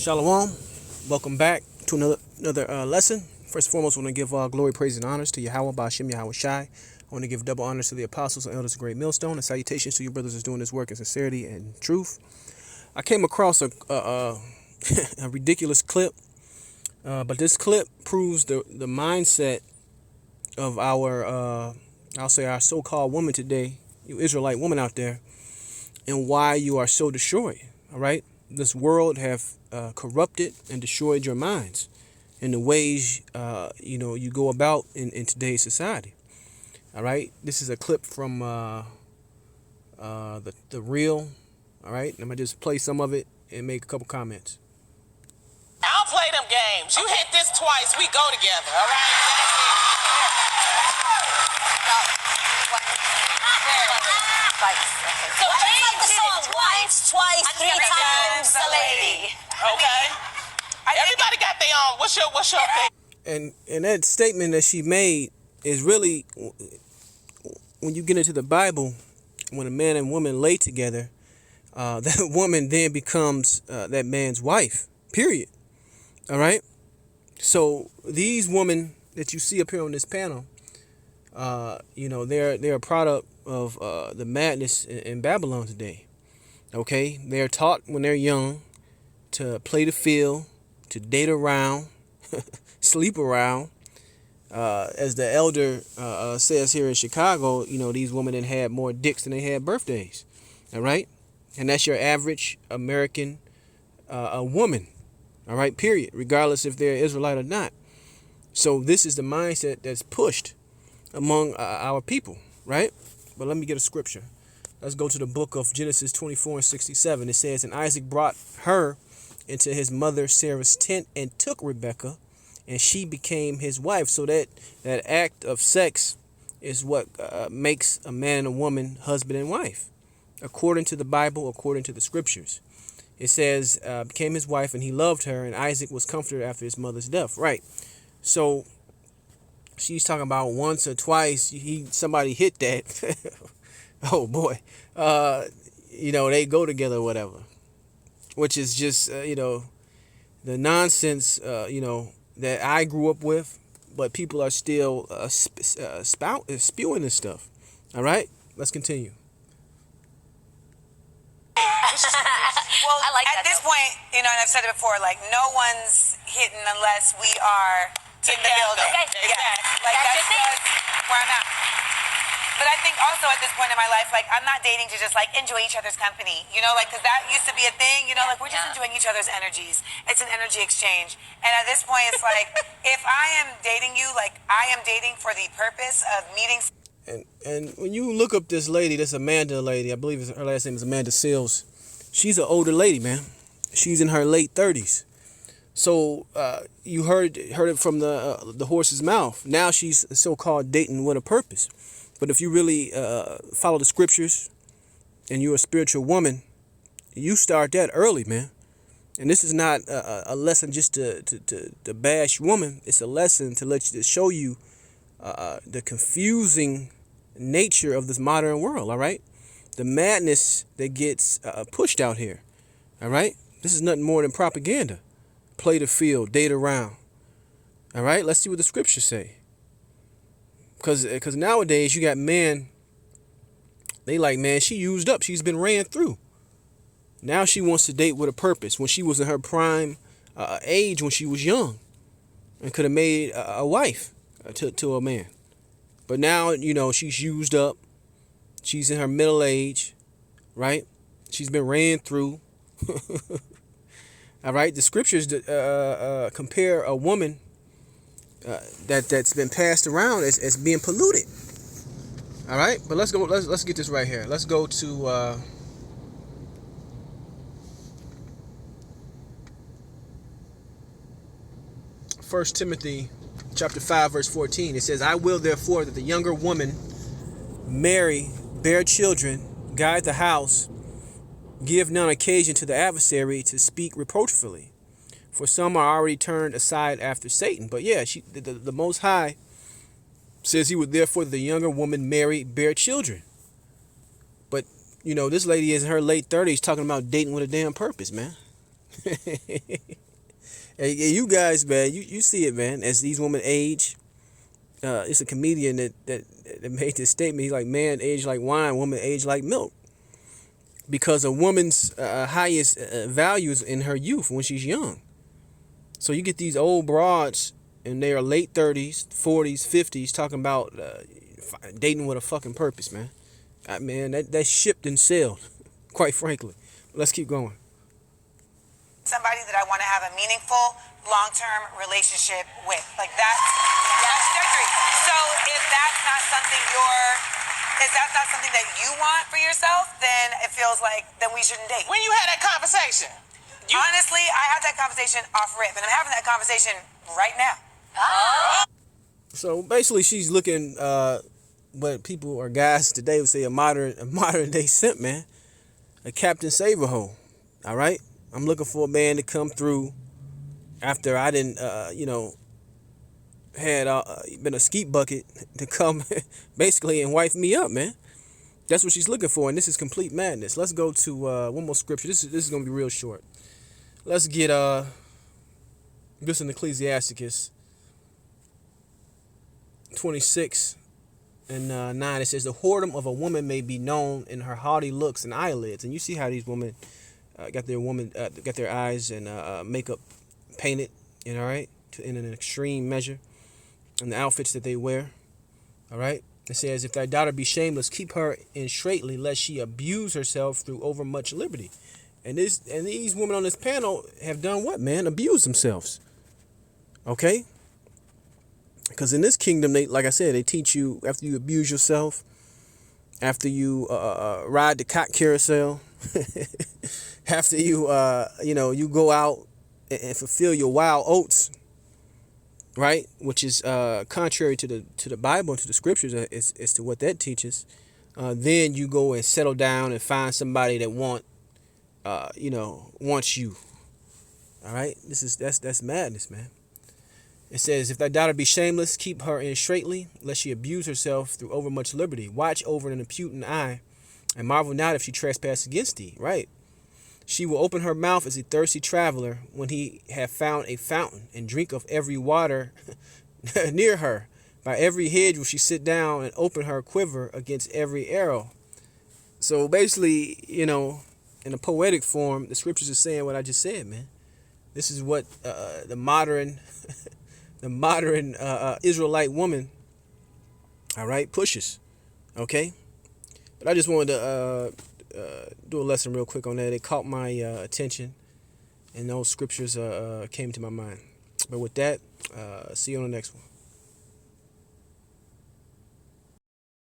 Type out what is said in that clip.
Shalom. Welcome back to another lesson. First and foremost, I want to give glory, praise, and honors to Yahweh, Ba'ashem, Yahweh Shai. I want to give double honors to the apostles and elders of Great Millstone, and salutations to you brothers that's doing this work in sincerity and truth. I came across a ridiculous clip, but this clip proves the mindset of our, I'll say our so-called woman today, you Israelite woman out there, and why you are so destroyed, all right? This world have corrupted and destroyed your minds in the ways you go about in today's society. All right, this is a clip from the real. All right, I'm gonna just play some of it and make a couple comments. I don't play them games. You hit this twice, we go together. All right. So I the song once, twice, three times a lady. Okay. Everybody got their own. What's your thing? And that statement that she made is really, when you get into the Bible, when a man and woman lay together, that woman then becomes that man's wife. Period. All right. So these women that you see up here on this panel, they're a product of the madness in Babylon today. Okay, they're taught when they're young to play the field, to date around, sleep around. As the elder says here in Chicago, these women that had more dicks than they had birthdays. All right, and that's your average American woman. All right, period, regardless if they're Israelite or not. So this is the mindset that's pushed among our people, right? But let me get a scripture. Let's go to the book of Genesis 24:67. It says, "And Isaac brought her into his mother Sarah's tent and took Rebekah, and she became his wife." So that act of sex is what makes a man and a woman husband and wife, according to the Bible, according to the scriptures. It says, became his wife, and he loved her, and Isaac was comforted after his mother's death. Right. So she's talking about once or twice. Somebody hit that. Oh boy. They go together or whatever. Which is just, the nonsense, that I grew up with. But people are still spewing this stuff. All right? Let's continue. Well, I like at this point, and I've said it before, no one's hitting unless we are in the building. Okay. Yeah. That's where I'm at. But I think also at this point in my life, I'm not dating to just enjoy each other's company, because that used to be a thing, we're just enjoying each other's energies. It's an energy exchange. And at this point, it's if I am dating you, I am dating for the purpose of meeting. And when you look up this lady, this Amanda lady, I believe her last name is Amanda Seals. She's an older lady, man. She's in her late 30s. So you heard it from the horse's mouth. Now she's so-called dating with a purpose. But if you really follow the scriptures and you're a spiritual woman, you start that early, man. And this is not a lesson just to bash woman. It's a lesson to show you the confusing nature of this modern world, all right? The madness that gets pushed out here, all right? This is nothing more than propaganda. Play the field, date around, all right? Let's see what the scriptures say. Because nowadays you got men, they man, she used up. She's been ran through. Now she wants to date with a purpose. When she was in her prime age, when she was young, and could have made a wife to a man. But now, she's used up. She's in her middle age, right? She's been ran through. All right. The scriptures compare a woman that's been passed around as being polluted. All right, but let's go. Let's get this right here. Let's go to 1 Timothy chapter 5 verse 14. It says, "I will therefore that the younger woman marry, bear children, guide the house, give none occasion to the adversary to speak reproachfully. For some are already turned aside after Satan." But yeah, the Most High says he would therefore the younger woman marry, bear children. But, this lady is in her late 30s talking about dating with a damn purpose, man. Hey, you guys, man, you see it, man. As these women age, it's a comedian that made this statement. He's like, man age like wine, woman age like milk. Because a woman's highest value is in her youth when she's young. So you get these old broads in their late 30s, 40s, 50s talking about dating with a fucking purpose, man. Man, that shipped and sailed, quite frankly. Let's keep going. Somebody that I want to have a meaningful, long-term relationship with. Like that's my trajectory. So if that's not something that you want for yourself, then it feels like then we shouldn't date. When you had that conversation, Honestly, I had that conversation off rip, and I'm having that conversation right now. So basically, she's looking what people or guys today would say a modern day simp, man, a Captain Save-A-Ho. All right, I'm looking for a man to come through after I didn't, had been a skeet bucket to come basically and wife me up, man. That's what she's looking for, and this is complete madness. Let's go to one more scripture. This is gonna be real short. Let's get this in Ecclesiasticus 26 and 9. It says the whoredom of a woman may be known in her haughty looks and eyelids. And you see how these women got their eyes and makeup painted, all right, in an extreme measure, and the outfits that they wear. All right. It says, if thy daughter be shameless, keep her in straitly, lest she abuse herself through overmuch liberty. And these women on this panel have done what, man? Abused themselves. Okay? Because in this kingdom, like I said, they teach you after you abuse yourself, after you ride the cock carousel, after you you go out and fulfill your wild oats, right? Which is contrary to the Bible and to the scriptures as to what that teaches. Then you go and settle down and find somebody that wants you. All right, that's madness, man. It says, if thy daughter be shameless, keep her in straitly, lest she abuse herself through overmuch liberty. Watch over an impudent eye, and marvel not if she trespass against thee. Right. She will open her mouth as a thirsty traveler when he have found a fountain, and drink of every water near her. By every hedge will she sit down and open her quiver against every arrow. So basically, in a poetic form, the scriptures are saying what I just said, man. This is what the modern Israelite woman, all right, pushes. Okay. But I just wanted to do a lesson real quick on that. It caught my attention, and those scriptures came to my mind. But with that, see you on the next one.